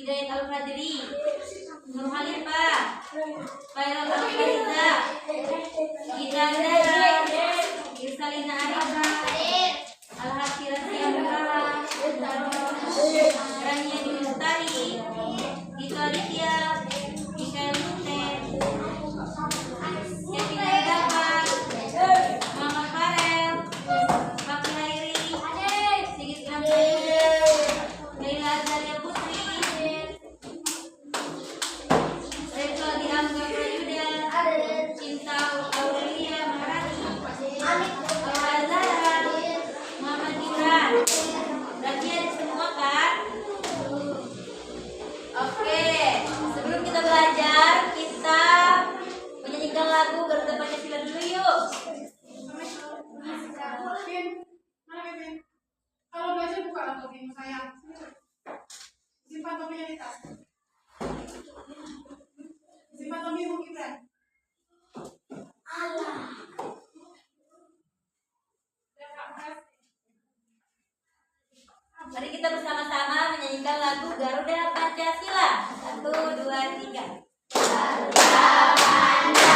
Hidayat Al-Fadri, Nur Halifah, Khairul Al-Fariza, Gidanda, Irsalina Arifah, Al-Hafirah Siyamurah, Rania Dimustari, Dito Aditya, Mikael Munten, Kevin Dapat, Muhammad Farel, Fakri Hairi, Sigit Ramsayuda, Leila Azalia Putri, Retno Diangga Prayuda, Cinta Aurelia Maharani, Al-Azhar, Muhammad Gibran. Berarti ada semua kan? Oke, sebelum kita belajar, kita menyanyikan lagu Garuda Pancasila dulu yuk. Kalau belajar buka laptopnya saya. Simpan topinya di tas. Simpan topi Bu Gibran. Allah. Mari kita bersama-sama menyanyikan lagu Garuda Pancasila. 1, 2, 3. Garuda Pancasila.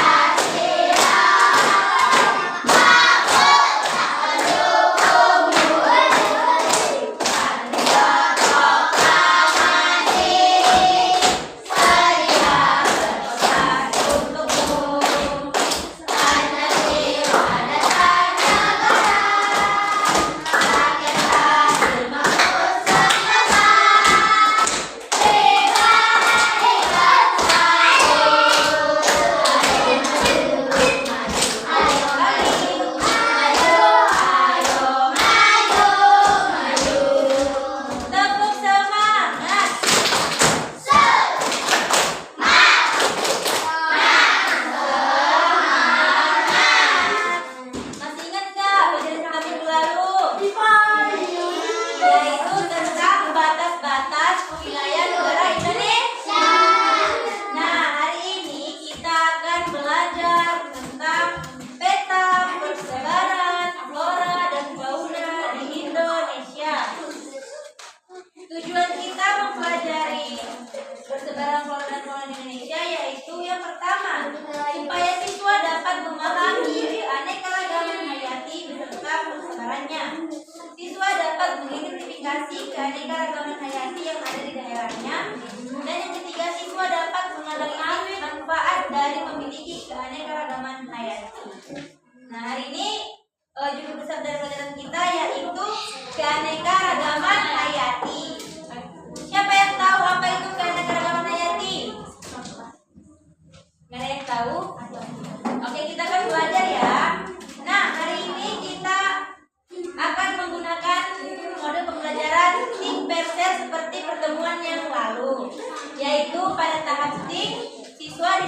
Tujuan kita mempelajari persebaran flora dan fauna di Indonesia yaitu yang pertama, supaya siswa dapat memahami keanekaragaman hayati beserta persebarannya. Siswa dapat mengidentifikasi keanekaragaman hayati yang ada di daerahnya. Dan yang ketiga, siswa dapat mengenali manfaat dari memiliki keanekaragaman hayati. Nah, hari ini judul besar dari pelajaran kita yaitu keanekaragaman hayati. Siapa yang tahu apa itu keanekaragaman hayati? Nggak ada yang tahu? Oke, kita akan belajar ya. Nah, hari ini kita akan menggunakan model pembelajaran think versus seperti pertemuan yang lalu, yaitu pada tahap think siswa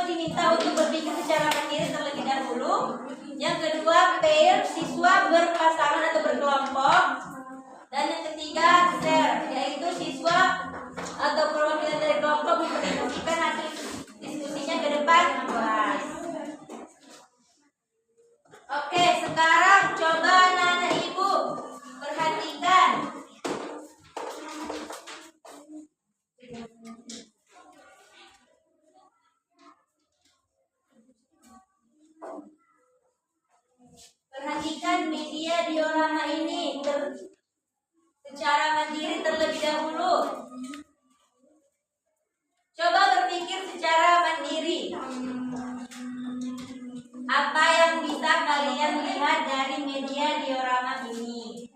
diminta untuk berpikir secara mandiri terlebih dahulu. Yang kedua, pair, siswa berpasangan atau berkelompok. Dan yang ketiga, share, yaitu siswa atau perwakilan dari kelompok mempresentasikan hasil diskusinya ke depan kelas. Oke, sekarang coba anak-anak ibu perhatikan. Perhatikan media diorama ini secara mandiri terlebih dahulu. Coba berpikir secara mandiri. Apa yang bisa kalian lihat dari media diorama ini?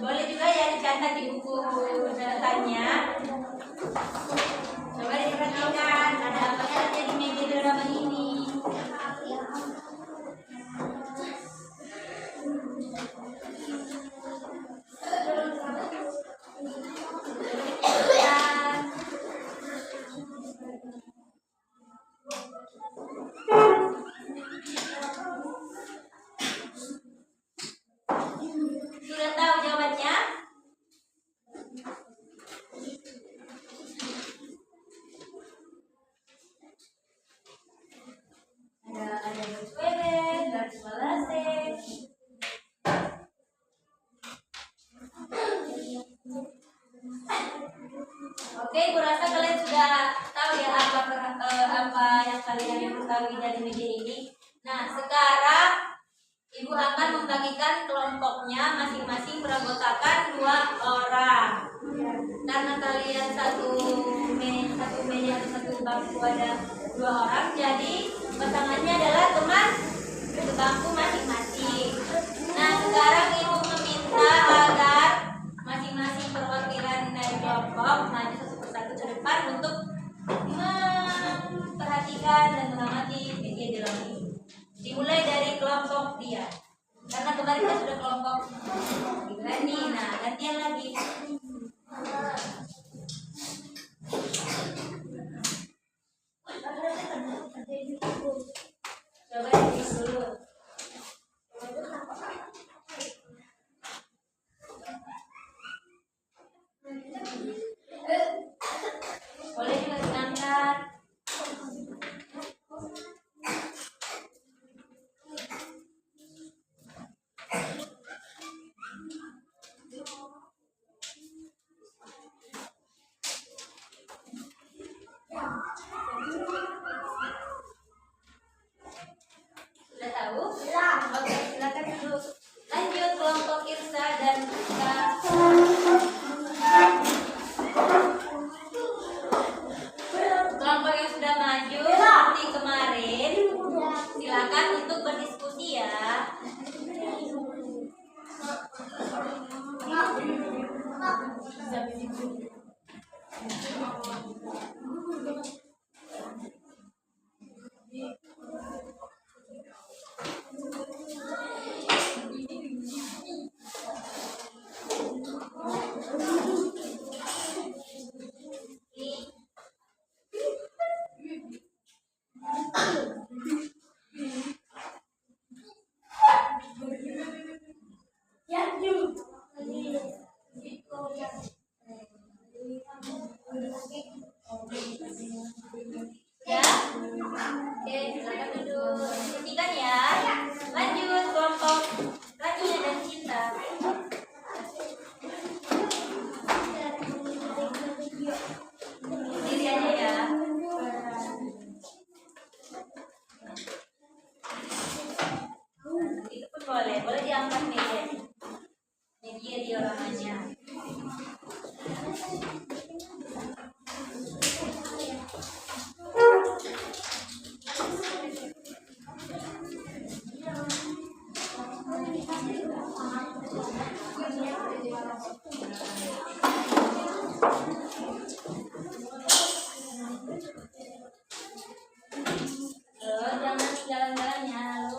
Boleh juga ya dicatat di buku catatannya. Coba diperhatikan ada apa saja di media diorama ini. Sudah tahu jawabannya? Oke, kurasa kalian sudah tahu ya apa yang kalian ketahui dari media ini. Nah, sekarang Ibu akan membagikan kelompoknya masing-masing beranggotakan 2 orang. Karena kalian satu meja atau satu bangku ada 2 orang, jadi pasangannya adalah teman sebangku masing-masing. Nah, sekarang Ibu meminta agar masing-masing perwakilan dari kelompok maju satu persatu ke depan untuk memperhatikan dan mengamati media di dalam ini. Dimulai dari kelompok dia, karena kemarin kita sudah kelompok Ibrani. Nah, gantian lagi. Coba dulu. Boleh juga diangkat. Sudah tahu? Oke, silakan dulu. Lanjut kelompok Irsa dan Ika. Kelompok yang sudah maju seperti kemarin, silakan untuk berdiskusi ya. Ya, oke, silakan duduk. Diskusikan ya. Lanjut kelompok Rania dan Cinta. Diri aja ya. Itu pun boleh diangkat media. Media diorangannya. Jangan jalan-jalan ya, lo.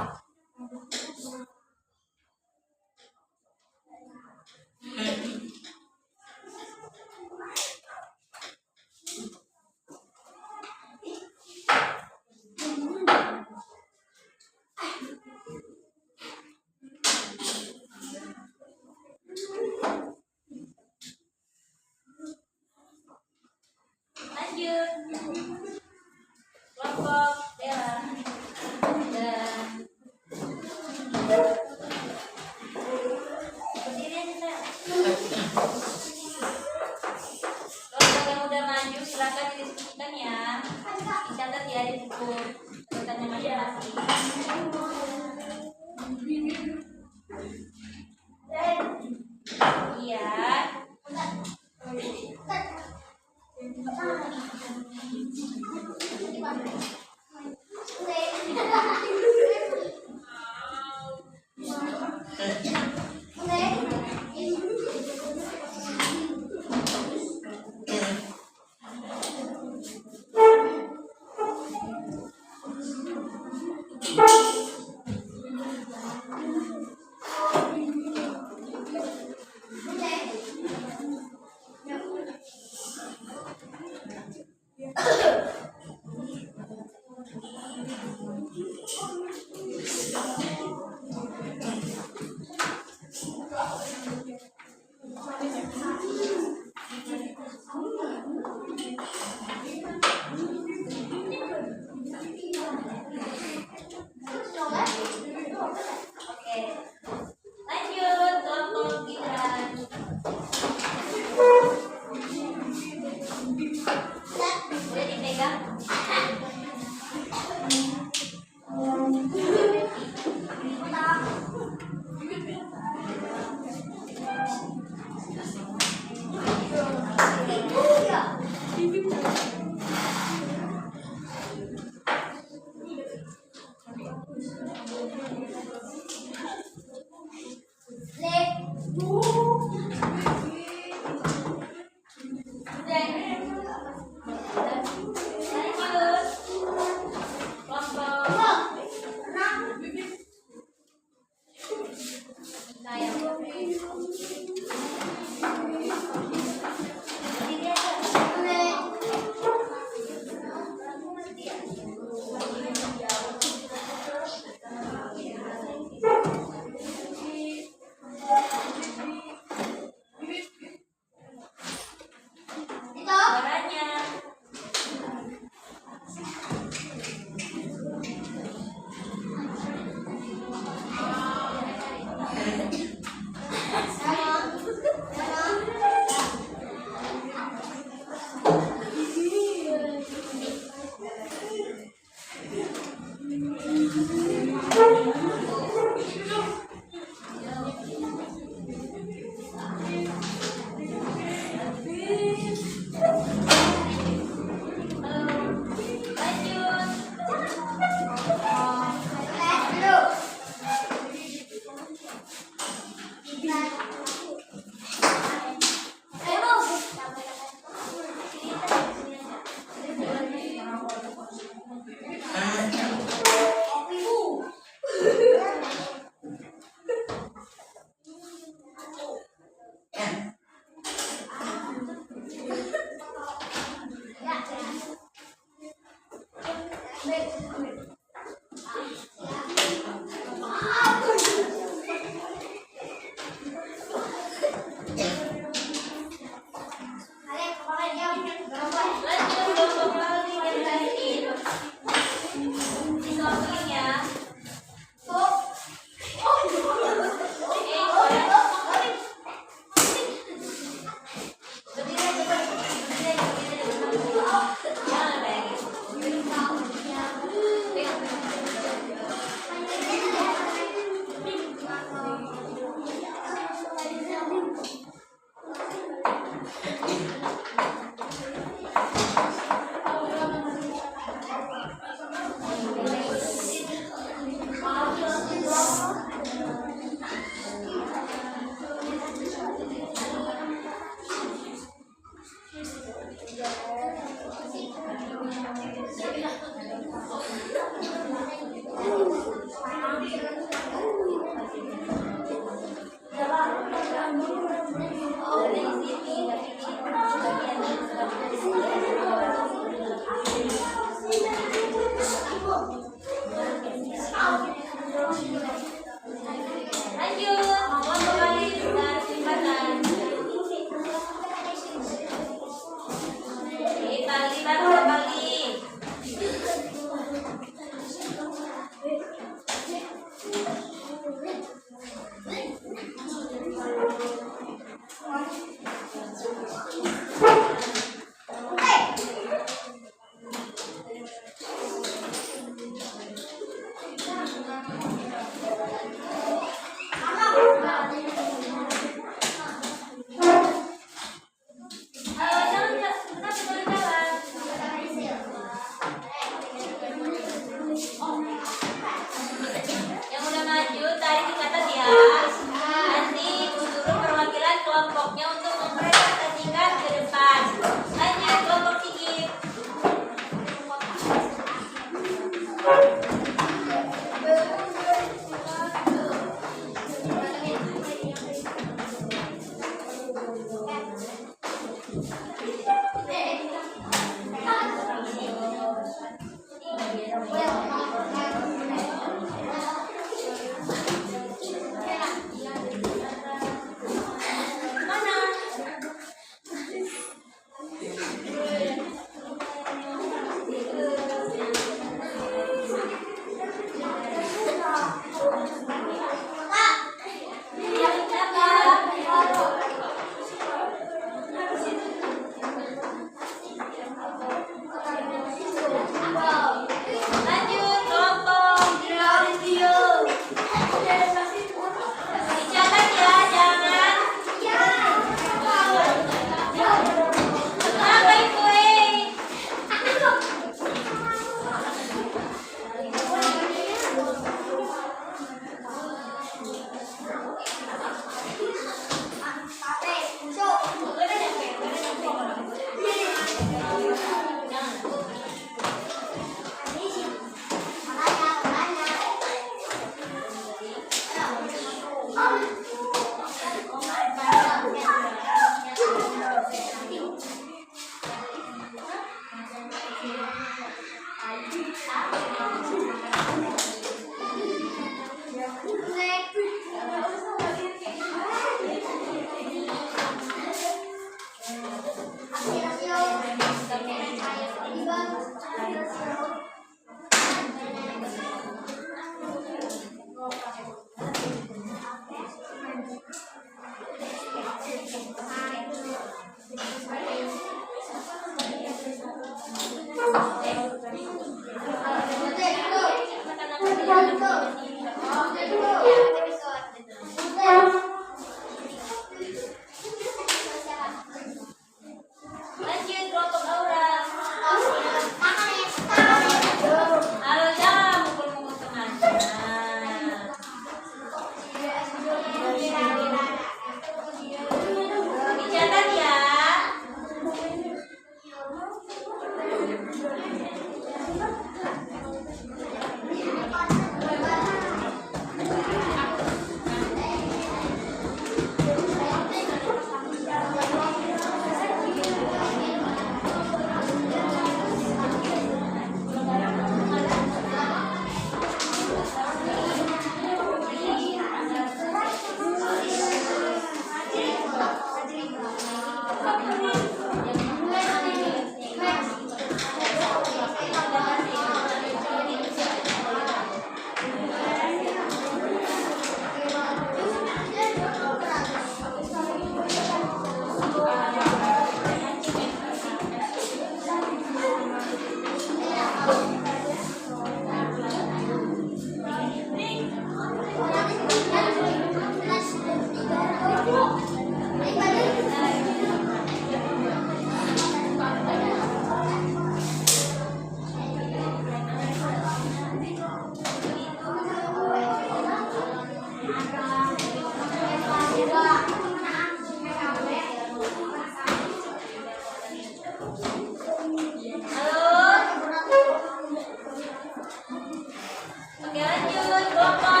Oke lanjut, kelompok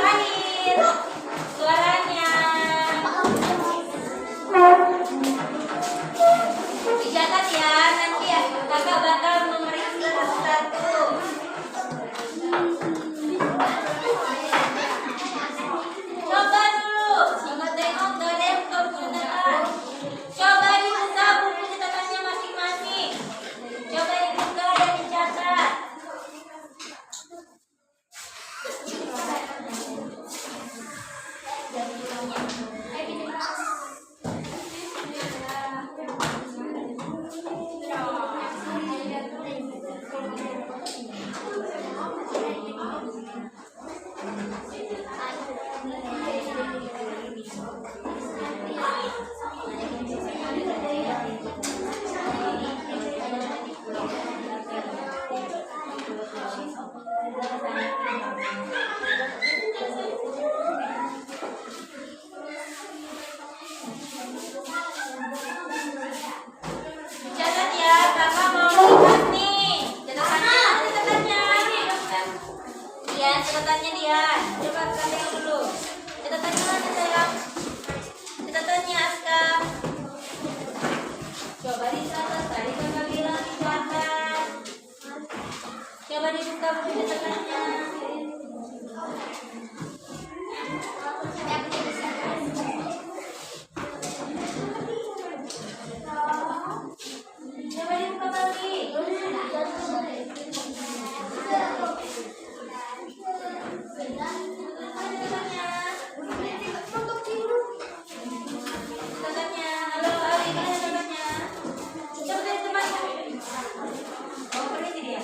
terakhir. Suaranya. Dicatat ya, nanti ya kakak bakal memeriksa satu-satu. Coba dulu, ingat tengok gak ada yang buka buku catatan. Coba dibuka buku catatannya masing-masing. Coba dibuka dan dicatat. Catat ya, kakak mau lihat nih. Catatannya. Iya, catatannya dia. Coba kakak tengok dulu. Catatannya mana sayang? Catatannya Aska. Coba dicatat, tadi kakak bilang dicatat. Coba dibuka buku catatannya. Coba dibuka lagi. Catatannya. Halo, Ali, mana catatannya? Coba dari tempatnya. Oh, ini dia.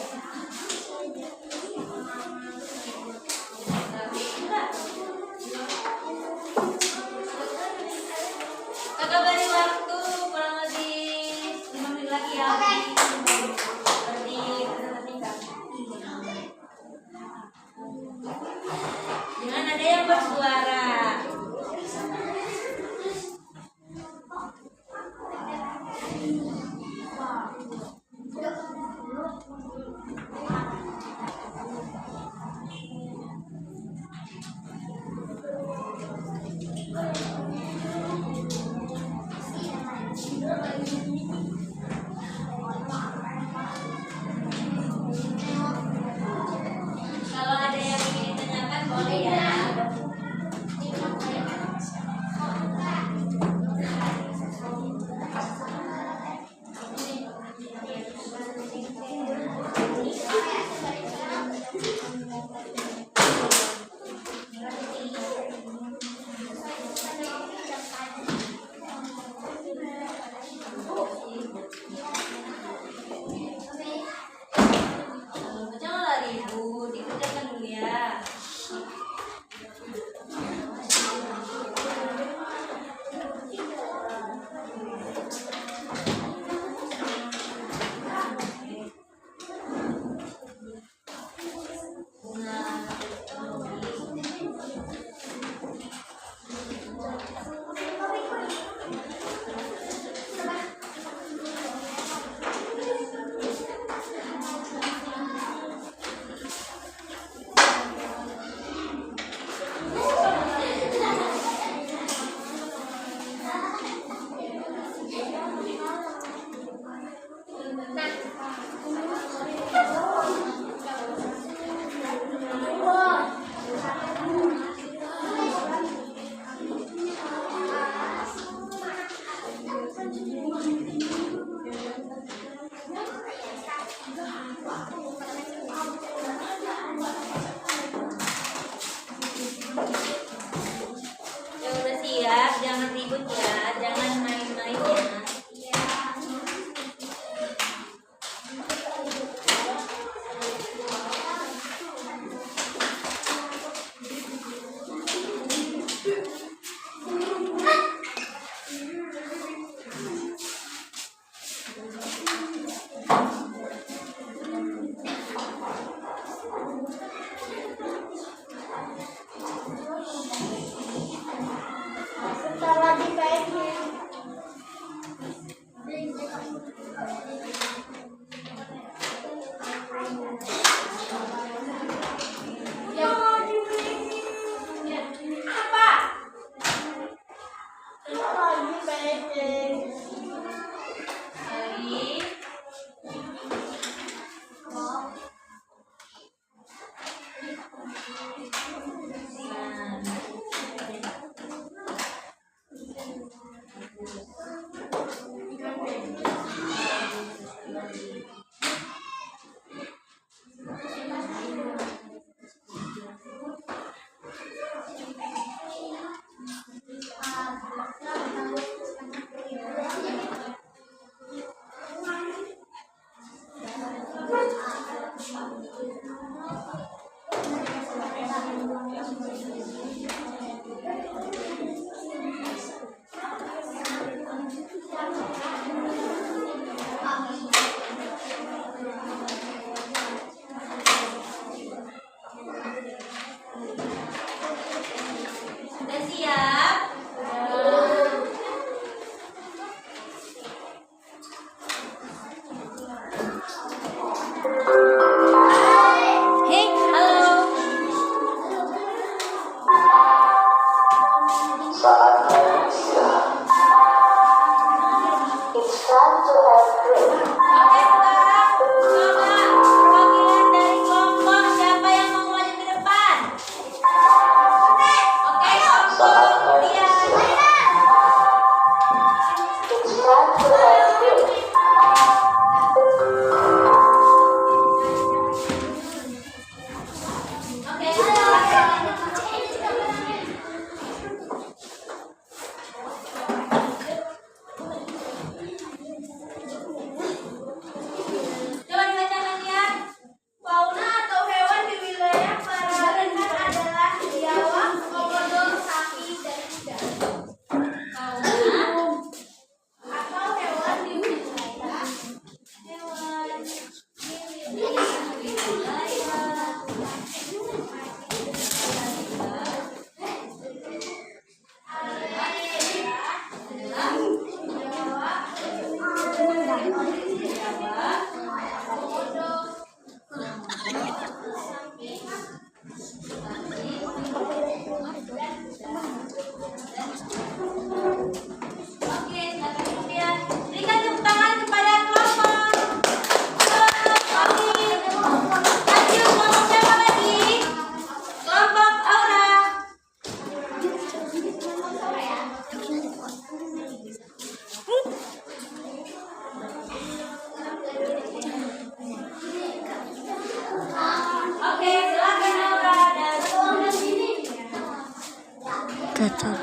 Gacor.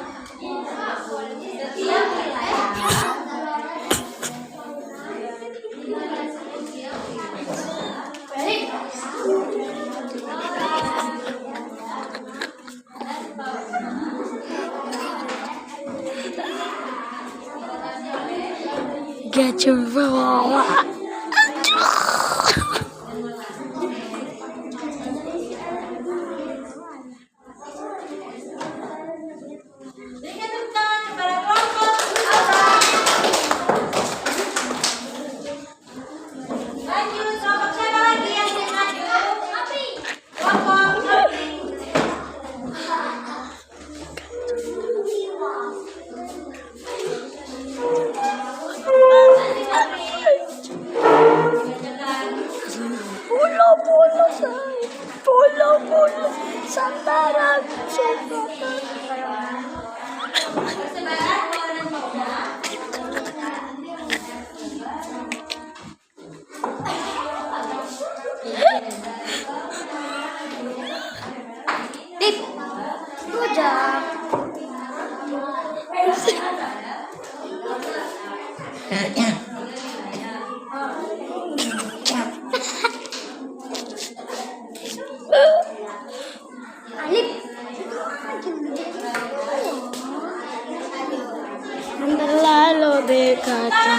Setiap wilayah Gacor banget. berikan tepuk tangan kepada kelompok abang. Lanjut, kelompok siapa lagi yang ingin maju? Kelompok Api. Bola say. Bola sandaran. Persebaran keluaran muda. Tip. Rojak. Alip. Terlalu dekat.